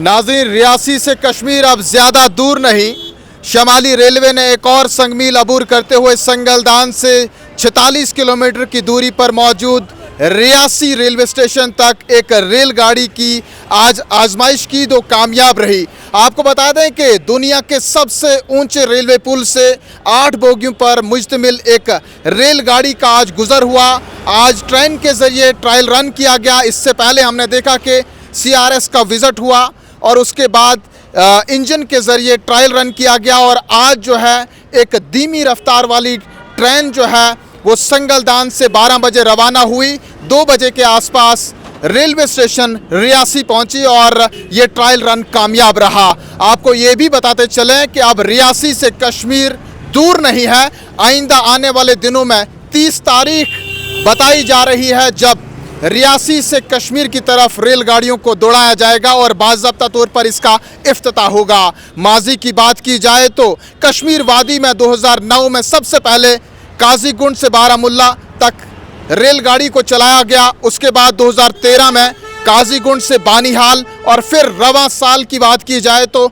नाज़रीन, रियासी से कश्मीर अब ज़्यादा दूर नहीं। शमाली रेलवे ने एक और संगमील अबूर करते हुए संगलदान से 46 किलोमीटर की दूरी पर मौजूद रियासी रेलवे स्टेशन तक एक रेलगाड़ी की आज आजमाइश की, जो कामयाब रही। आपको बता दें कि दुनिया के सबसे ऊंचे रेलवे पुल से 8 बोगियों पर मुश्तमिल एक रेलगाड़ी का आज गुजर हुआ। आज ट्रेन के ज़रिए ट्रायल रन किया गया। इससे पहले हमने देखा कि CRS का विज़िट हुआ और उसके बाद इंजन के ज़रिए ट्रायल रन किया गया। और आज जो है एक धीमी रफ्तार वाली ट्रेन जो है वो संगलदान से 12 बजे रवाना हुई। 2 बजे के आसपास रेलवे स्टेशन रियासी पहुंची और ये ट्रायल रन कामयाब रहा। आपको ये भी बताते चलें कि अब रियासी से कश्मीर दूर नहीं है। आइंदा आने वाले दिनों में 30 तारीख बताई जा रही है जब रियासी से कश्मीर की तरफ रेलगाड़ियों को दौड़ाया जाएगा और बाज़ाब्ता तौर पर इसका इफ्तिताह होगा। माजी की बात की जाए तो कश्मीर वादी में 2009 में सबसे पहले काजीगुंड से बारामुल्ला तक रेलगाड़ी को चलाया गया। उसके बाद 2013 में काजीगुंड से बानीहाल, और फिर रवां साल की बात की जाए तो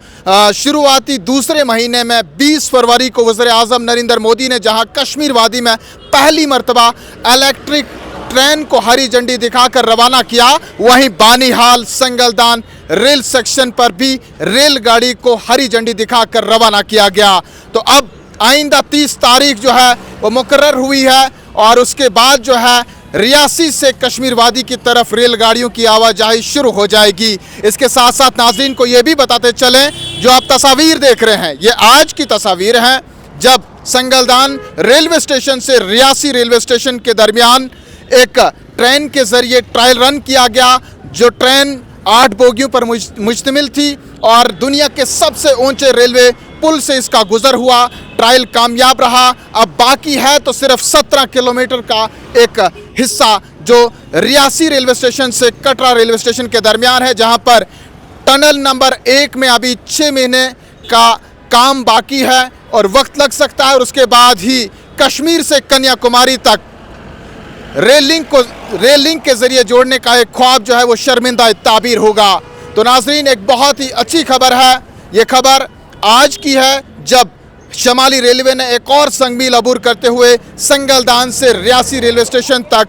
शुरुआती दूसरे महीने में 20 फरवरी को वज़ीर-ए-आज़म नरेंद्र मोदी ने जहां कश्मीर वादी में पहली मरतबा इलेक्ट्रिक ट्रेन को हरी झंडी दिखाकर रवाना किया, वहीं बानीहाल संगलदान रेल सेक्शन पर भी रेलगाड़ी को हरी झंडी दिखाकर रवाना किया गया। तो अब आइंदा 30 तारीख जो है वो मुकर्रर हुई है और उसके बाद जो है रियासी से कश्मीर वादी की तरफ रेलगाड़ियों की आवाजाही शुरू हो जाएगी। इसके साथ साथ नाज़रीन को ये भी बताते चलें, जो आप तस्वीर देख रहे हैं ये आज की तस्वीर हैं जब संगलदान रेलवे स्टेशन से रियासी रेलवे स्टेशन के दरमियान एक ट्रेन के ज़रिए ट्रायल रन किया गया। जो ट्रेन 8 बोगियों पर मुश्तमिल थी और दुनिया के सबसे ऊंचे रेलवे पुल से इसका गुजर हुआ। ट्रायल कामयाब रहा। अब बाकी है तो सिर्फ 17 किलोमीटर का एक हिस्सा जो रियासी रेलवे स्टेशन से कटरा रेलवे स्टेशन के दरमियान है, जहां पर टनल नंबर 1 में अभी 6 महीने का काम बाकी है और वक्त लग सकता है। और उसके बाद ही कश्मीर से कन्याकुमारी तक रेल लिंक के ज़रिए जोड़ने का एक ख्वाब जो है वो शर्मिंदा ताबीर होगा। तो नाज़रीन, एक बहुत ही अच्छी खबर है। ये खबर आज की है जब शमाली रेलवे ने एक और संगमील अबूर करते हुए संगलदान से रियासी रेलवे स्टेशन तक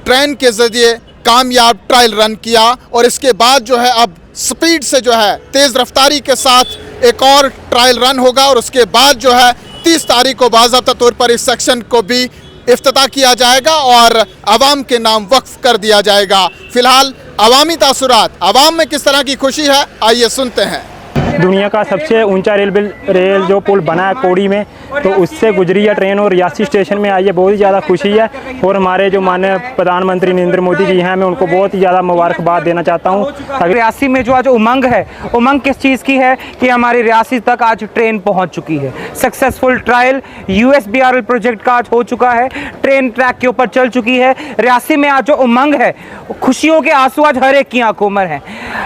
ट्रेन के ज़रिए कामयाब ट्रायल रन किया। और इसके बाद जो है अब स्पीड से जो है तेज़ रफ्तारी के साथ एक और ट्रायल रन होगा और उसके बाद जो है 30 तारीख को बाज़ाब्ता तौर पर इस सेक्शन को भी इफ्तिताह किया जाएगा और आवाम के नाम वक्फ कर दिया जाएगा। फिलहाल अवामी तासुरात, आवाम में किस तरह की खुशी है, आइए सुनते हैं। दुनिया का सबसे ऊंचा रेल जो पुल बना है कोड़ी में, तो उससे गुजरी है ट्रेन और रियासी स्टेशन में आई है। बहुत ही ज़्यादा खुशी है और हमारे जो माननीय प्रधानमंत्री नरेंद्र मोदी जी हैं, मैं उनको बहुत ही ज़्यादा मुबारकबाद देना चाहता हूँ। रियासी में जो आज उमंग है, उमंग किस चीज़ की है कि हमारी रियासी तक आज ट्रेन पहुँच चुकी है। सक्सेसफुल ट्रायल USBRL प्रोजेक्ट का आज हो चुका है, ट्रेन ट्रैक के ऊपर चल चुकी है। रियासी में आज जो उमंग है, खुशियों के आंसू आज हर एक की आंखों में हैं।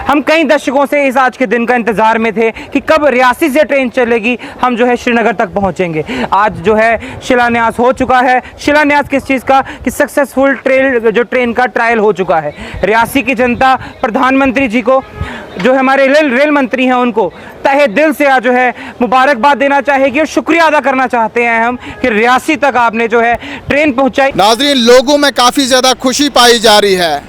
हम कई दशकों से इस आज के दिन का इंतजार में थे कि कब रियासी से ट्रेन चलेगी, हम जो है श्रीनगर तक पहुंचेंगे। आज जो है शिलान्यास हो चुका है। शिलान्यास किस चीज़ का कि सक्सेसफुल ट्रेन का ट्रायल हो चुका है। रियासी की जनता प्रधानमंत्री जी को, जो हमारे रेल मंत्री हैं, उनको तहे दिल से आज जो है मुबारकबाद देना चाहेगी और शुक्रिया अदा करना चाहते हैं हम कि रियासी तक आपने जो है ट्रेन पहुँचाई। नाज़रीन, लोगों में काफ़ी ज़्यादा खुशी पाई जा रही है।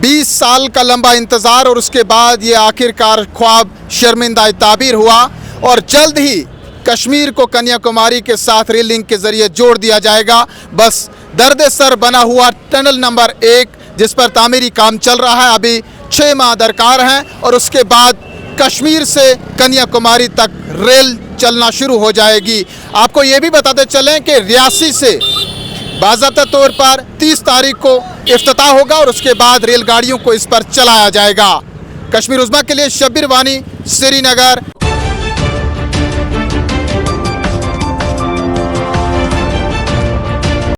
20 साल का लंबा इंतज़ार और उसके बाद ये आखिरकार ख्वाब शर्मिंदा ताबीर हुआ और जल्द ही कश्मीर को कन्याकुमारी के साथ रेल लिंक के ज़रिए जोड़ दिया जाएगा। बस दर्द सर बना हुआ टनल नंबर 1 जिस पर तामीरी काम चल रहा है, अभी 6 माह दरकार हैं और उसके बाद कश्मीर से कन्याकुमारी तक रेल चलना शुरू हो जाएगी। आपको ये भी बताते चलें कि रियासी से बाज़ाब्ता तौर पर 30 तारीख को इफ्तिताह होगा और उसके बाद रेलगाड़ियों को इस पर चलाया जाएगा। कश्मीर उज़्मा के लिए शब्बीर वानी, श्रीनगर।